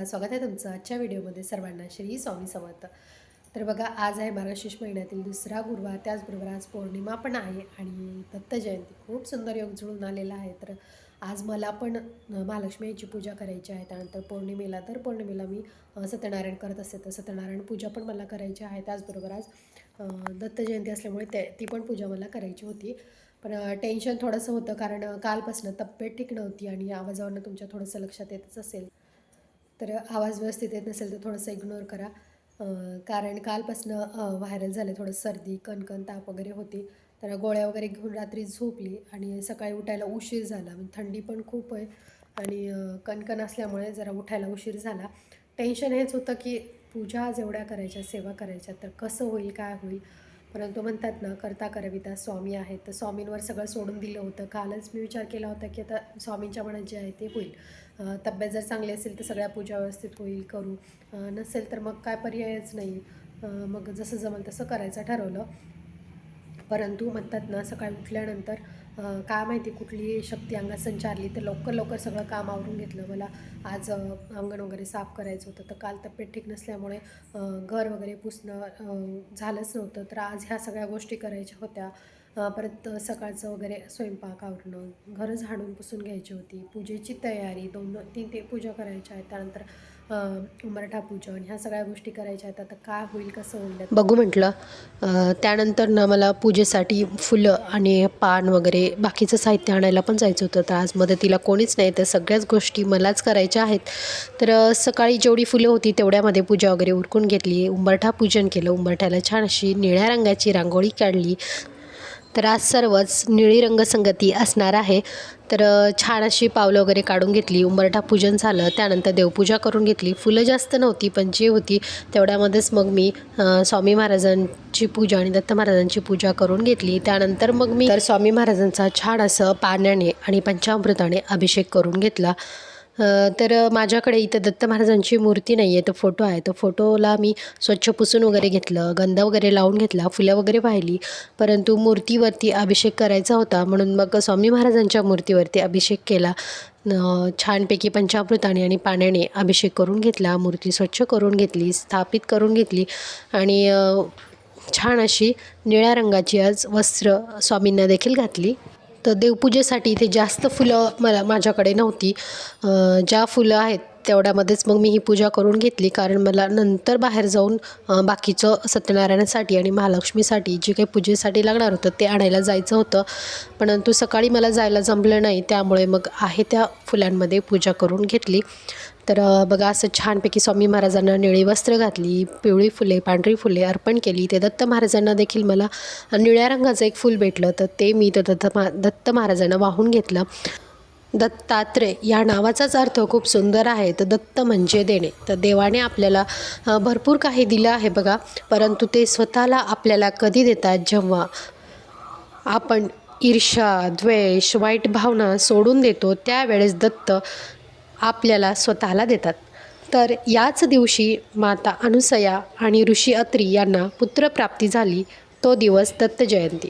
स्वागत आहे तुमचं आजच्या व्हिडिओमध्ये. सर्वांना श्री स्वामी समर्थ. तर बघा, आज आहे मार्गशीर्ष महिन्यातील दुसरा गुरुवार, त्याचबरोबर आज पौर्णिमा पण आहे आणि दत्त जयंती. खूप सुंदर योग जुळून आलेला आहे. तर आज मला पण महालक्ष्मी याची पूजा करायची आहे. त्यानंतर पौर्णिमेला मी सत्यनारायण करत असते, तर सत्यनारायण पूजा पण मला करायची आहे. त्याचबरोबर आज दत्त जयंती असल्यामुळे ती पण पूजा मला करायची होती. पण टेन्शन थोडंसं होतं, कारण कालपासून तब्येत ठीक नव्हती आणि आवाजावरनं तुमच्या थोडंसं लक्षात येतच असेल. तर आवाज व्यवस्थित येत नसेल तर थोडंसं इग्नोर करा, कारण कालपासनं व्हायरल झालं, थोडं सर्दी, कणकण, ताप वगैरे होती. तर गोळ्या वगैरे घेऊन रात्री झोपली आणि सकाळी उठायला उशीर झाला. थंडी पण खूप आहे आणि कणकण असल्यामुळे जरा उठायला उशीर झाला. टेन्शन हेच होतं की पूजा जेवढ्या करायच्या, सेवा करायच्या, तर कसं होईल, काय होईल. परंतु म्हणतात ना, करता करविता स्वामी आहेत, तर स्वामींवर सगळं सोडून दिलं होतं. कालच मी विचार केला होता की आता स्वामींच्या मनात जे आहे ते होईल. तब्येत जर चांगली असेल तर सगळ्या पूजा व्यवस्थित होईल, करू. नसेल तर मग काय पर्यायच नाही. मग जसं जमेल तसं करायचं ठरवलं. परंतु म्हणतात ना, सकाळी उठल्यानंतर काय माहिती कुठली शक्ती अंगात संचारली, तर लवकर सगळं काम आवरून घेतलं. मला आज अंगण वगैरे साफ करायचं होतं, तर काल तब्येत ठीक नसल्यामुळे घर वगैरे पुसणं झालंच नव्हतं. तर आज ह्या सगळ्या गोष्टी करायच्या होत्या. परत सकाळचं वगैरे स्वयंपाक आवरणं, घर झाडून पुसून घ्यायची होती, पूजेची तयारी, 2-3 ते पूजा करायच्या आहेत. त्यानंतर उंबरठा पूजन, ह्या सगळ्या गोष्टी करायच्या आहेत. आता काय होईल, कसं होईल बघू म्हटलं. त्यानंतर ना मला पूजेसाठी फुलं आणि पान वगैरे बाकीचं साहित्य आणायला पण जायचं होतं. तर आज मदतीला कोणीच नाही, तर सगळ्याच गोष्टी मलाच करायच्या आहेत. तर सकाळी जेवढी फुलं होती तेवढ्यामध्ये पूजा वगैरे उरकून घेतली. उंबरठा पूजन केलं. उंबरठ्याला छान अशी निळ्या रंगाची रांगोळी काढली. तर आज सर्वच निळी रंगसंगती असणार आहे. तर छान अशी पावलं वगैरे काढून घेतली. उंबरठा पूजन झालं. त्यानंतर देवपूजा करून घेतली. फुलं जास्त नव्हती, पण जी होती तेवढ्यामध्येच मग मी स्वामी महाराजांची पूजा आणि दत्त महाराजांची पूजा करून घेतली. त्यानंतर मग मी स्वामी महाराजांचा छान असं पाण्याने आणि पंचामृताने अभिषेक करून घेतला. तर माझ्याकडे इथं दत्त महाराजांची मूर्ती नाही आहे, तर फोटो आहे. तर फोटोला मी स्वच्छ पुसून वगैरे घेतलं, गंध वगैरे लावून घेतला, फुलं वगैरे वाहिली. परंतु मूर्तीवरती अभिषेक करायचा होता, म्हणून मग स्वामी महाराजांच्या मूर्तीवरती अभिषेक केला. छानपैकी पंचामृताने आणि पाण्याने अभिषेक करून घेतला. मूर्ती स्वच्छ करून घेतली, स्थापित करून घेतली आणि छान अशी निळ्या रंगाची आज वस्त्र स्वामींना देखील घातली. तर देवपूजेसाठी इथे जास्त फुलं माझ्याकडे नव्हती. ज्या फुलं आहेत तेवढ्यामध्येच मग मी ही पूजा करून घेतली, कारण मला नंतर बाहेर जाऊन बाकीचं सत्यनारायणासाठी आणि महालक्ष्मीसाठी जे काही पूजेसाठी लागणार होतं ते आणायला जायचं होतं. परंतु सकाळी मला जायला जमलं नाही, त्यामुळे मग आहे त्या फुलांमध्ये पूजा करून घेतली. तर बघा, असं छानपैकी स्वामी महाराजांना निळी वस्त्र घातली, पिवळी फुले, पांढरी फुले अर्पण केली. ते दत्त महाराजांना देखील मला निळ्या रंगाचं एक फूल भेटलं, तर ते मी दत्त महाराजांना वाहून घेतलं. दत्तात्रेय या नावाचाच अर्थ खूप सुंदर आहे. तर दत्त म्हणजे देणे. तर देवाने आपल्याला भरपूर काही दिलं आहे बघा, परंतु ते स्वतःला आपल्याला कधी देतात, जेव्हा आपण ईर्ष्या, द्वेष, वाईट भावना सोडून देतो, त्यावेळेस दत्त आपल्याला स्वतःला देतात. तर याच दिवशी माता अनुसया आणि ऋषी अत्री यांना पुत्रप्राप्ती झाली. तो दिवस दत्त जयंती.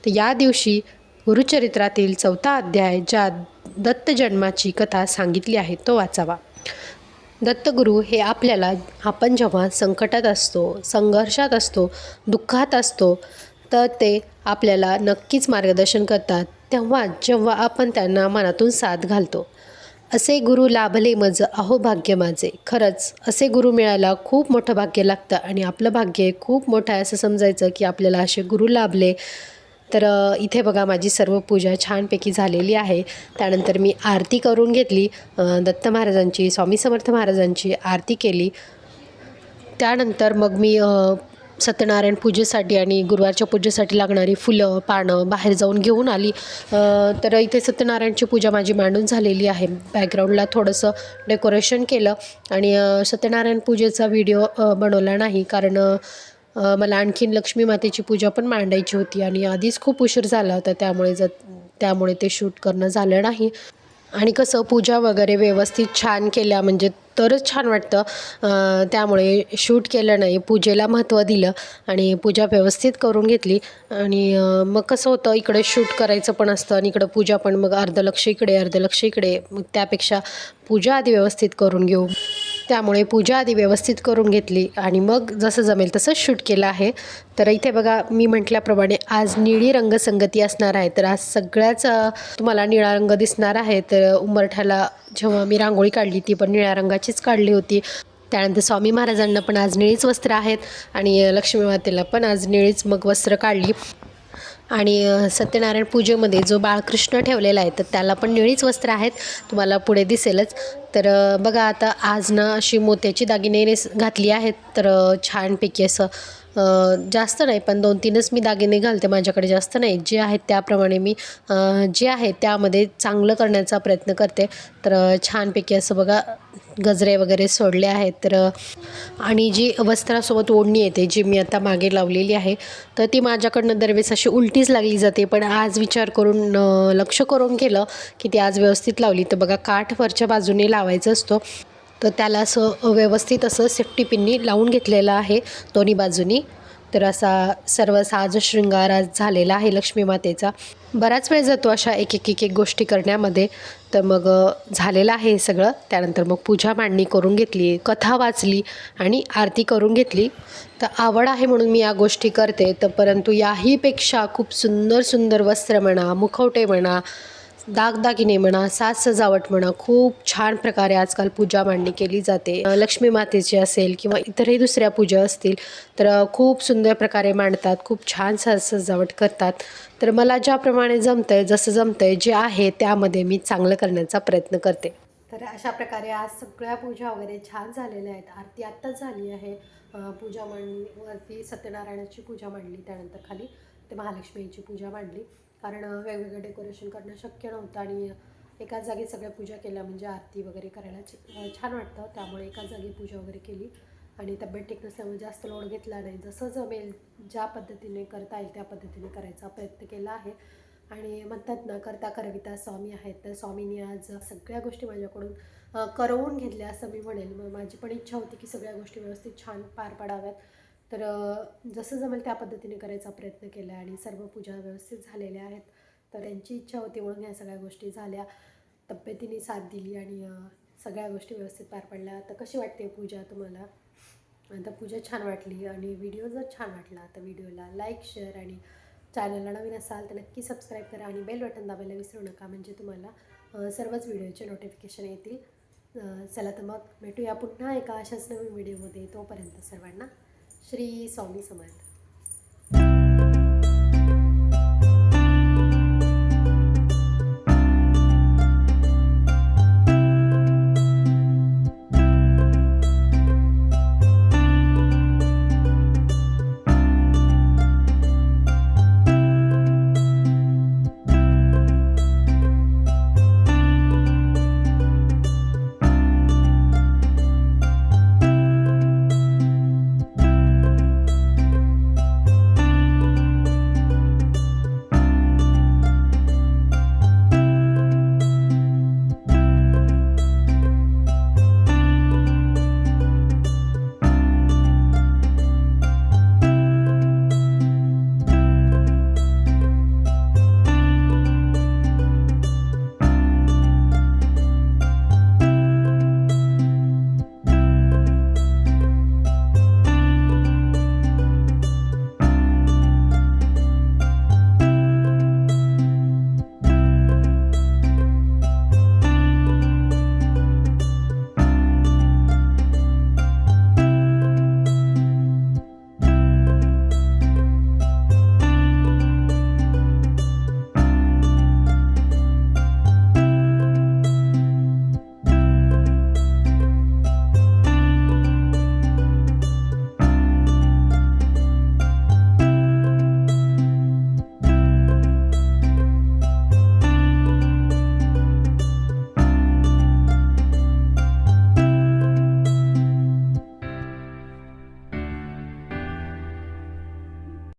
तर या दिवशी गुरुचरित्रातील 4था अध्याय, ज्यात दत्त जन्माची कथा सांगितली आहे, तो वाचावा. दत्तगुरू हे आपल्याला, आपण जेव्हा संकटात असतो, संघर्षात असतो, दुःखात असतो, तर ते आपल्याला नक्कीच मार्गदर्शन करतात, जेव्हा आपण त्यांना मनातून साथ घालतो. असे गुरु लाभले मज अहो भाग्य माझे. खरंच असे गुरु मिळायला खूप मोठं भाग्य लागतं आणि आपलं भाग्य खूप मोठं आहे असं समजायचं की आपल्याला असे गुरु लाभले. तर इथे बघा, माझी सर्व पूजा छानपैकी झालेली आहे. त्यानंतर मी आरती करून घेतली. दत्त महाराजांची, स्वामी समर्थ महाराजांची आरती केली. त्यानंतर मग मी सत्यनारायण पूजेसाठी आणि गुरुवारच्या पूजेसाठी लागणारी फुलं, पानं बाहेर जाऊन घेऊन आली. तर इथे सत्यनारायणची पूजा माझी मांडून झालेली आहे. बॅकग्राऊंडला थोडंसं डेकोरेशन केलं आणि सत्यनारायण पूजेचा व्हिडिओ बनवला नाही, कारण मला आणखीन लक्ष्मी मातेची पूजा पण मांडायची होती आणि आधीच खूप उशीर झाला होता, त्यामुळे ते शूट करणं झालं नाही. आणि कसं, पूजा वगैरे व्यवस्थित छान केल्या म्हणजे तरच छान वाटतं. त्यामुळे शूट केलं नाही, पूजेला महत्त्व दिलं आणि पूजा व्यवस्थित करून घेतली. आणि मग कसं होतं, इकडे शूट करायचं पण असतं आणि इकडं पूजा पण, मग अर्ध लक्ष इकडे अर्ध लक्ष इकडे. मग त्यापेक्षा पूजा आधी व्यवस्थित करून घेऊ. त्यामुळे पूजा आधी व्यवस्थित करून घेतली आणि मग जसं जमेल तसं शूट केलं आहे. तर इथे बघा मी म्हटल्याप्रमाणे आज निळी रंगसंगती असणार आहे. तर आज सगळ्याच तुम्हाला निळा रंग दिसणार आहे. तर उंबरठ्याला जेव्हा मी रांगोळी काढली ती पण निळ्या रंगाचीच काढली होती. त्यानंतर स्वामी महाराजांना पण आज निळीच वस्त्र आहेत आणि लक्ष्मी मातेला पण आज निळीच मग वस्त्र काढली. आणि सत्यनारायण पूजेमध्ये जो बाळकृष्ण ठेवलेला आहे तर त्याला पण निळीच वस्त्र आहेत, तुम्हाला पुढे दिसेलच. तर बघा आता आज ना अशी मोत्याची दागिने घातली आहेत. तर छानपैकी असं जास्त नाही पण 2-3च मी दागिने घालते, माझ्याकडे जास्त नाही. जे आहेत त्याप्रमाणे मी जे आहे त्यामध्ये चांगलं करण्याचा प्रयत्न करते. तर छानपैकी असं बघा गजरे वगैरे सोडले आहेत. तर आणि जी वस्त्रासोबत ओढणी येते जी मी आता मागे लावलेली आहे तर ती माझ्याकडनं दरवेळेस अशी उलटीच लागली जाते. पण आज विचार करून लक्ष करून केलं की ती आज व्यवस्थित लावली. तर बघा काठ वरच्या बाजूने लावायचा असतो, तर त्याला असं व्यवस्थित असं सेफ्टी पिननी लावून घेतलेलं आहे दोन्ही बाजूनी. तर असा सर्व साज शृंगार आज झालेला आहे लक्ष्मी मातेचा. बराच वेळ जातो अशा एक गोष्टी करण्यामध्ये. तर मग झालेलं आहे हे सगळं. त्यानंतर मग पूजा मांडणी करून घेतली, कथा वाचली आणि आरती करून घेतली. तर आवड आहे म्हणून मी या गोष्टी करते. तर परंतु याहीपेक्षा खूप सुंदर सुंदर वस्त्र म्हणा, मुखवटे म्हणा, दागदागिने म्हणा, साज सजावट म्हणा, खूप छान प्रकारे आजकाल पूजा मांडणी केली जाते. लक्ष्मी मातेची असेल किंवा इतरही दुसऱ्या पूजा असतील तर खूप सुंदर प्रकारे मांडतात, खूप छान साज सजावट करतात. तर मला ज्याप्रमाणे जमतंय, जसं जमतंय, जे आहे त्यामध्ये मी चांगलं करण्याचा प्रयत्न करते. तर अशा प्रकारे आज सगळ्या पूजा वगैरे छान झालेल्या आहेत. आरती आत्ताच झाली आहे. पूजा मांडली, वरती सत्यनारायणाची पूजा मांडली, त्यानंतर खाली ते महालक्ष्मीची पूजा मांडली. कारण वेगवेगळं डेकोरेशन करणं शक्य नव्हतं आणि एकाच जागी सगळ्या पूजा केल्या म्हणजे आरती वगैरे करायला छान वाटतं. त्यामुळे एकाच जागी पूजा वगैरे केली आणि तब्येत ठीक नसल्यामुळे जास्त लोड घेतला नाही. जसं जमेल ज्या पद्धतीने करता येईल त्या पद्धतीने करायचा प्रयत्न केला आहे. आणि म्हणतात ना, करता करविता स्वामी आहेत. तर स्वामींनी आज सगळ्या गोष्टी माझ्याकडून करवून घेतल्या असं मी म्हणेल. मग माझी पण इच्छा होती की सगळ्या गोष्टी व्यवस्थित छान पार पाडाव्यात. तर जसं जमेल त्या पद्धतीने करायचा प्रयत्न केला आणि सर्व पूजा व्यवस्थित झालेल्या आहेत. तर त्यांची इच्छा होती म्हणून ह्या सगळ्या गोष्टी झाल्या. तब्येतीने साथ दिली आणि सगळ्या गोष्टी व्यवस्थित पार पडल्या. तर कशी वाटते पूजा तुम्हाला? आता पूजा छान वाटली आणि व्हिडिओ जर छान वाटला तर व्हिडिओला लाईक, शेअर आणि चॅनलला नवीन असाल तर नक्की सबस्क्राईब करा आणि बेल बटन दाबायला विसरू नका, म्हणजे तुम्हाला सर्वच व्हिडिओचे नोटिफिकेशन येतील. चला तर मग भेटूया पुन्हा एका अशाच नवीन व्हिडिओमध्ये. तोपर्यंत सर्वांना श्री स्वामी समर्थ.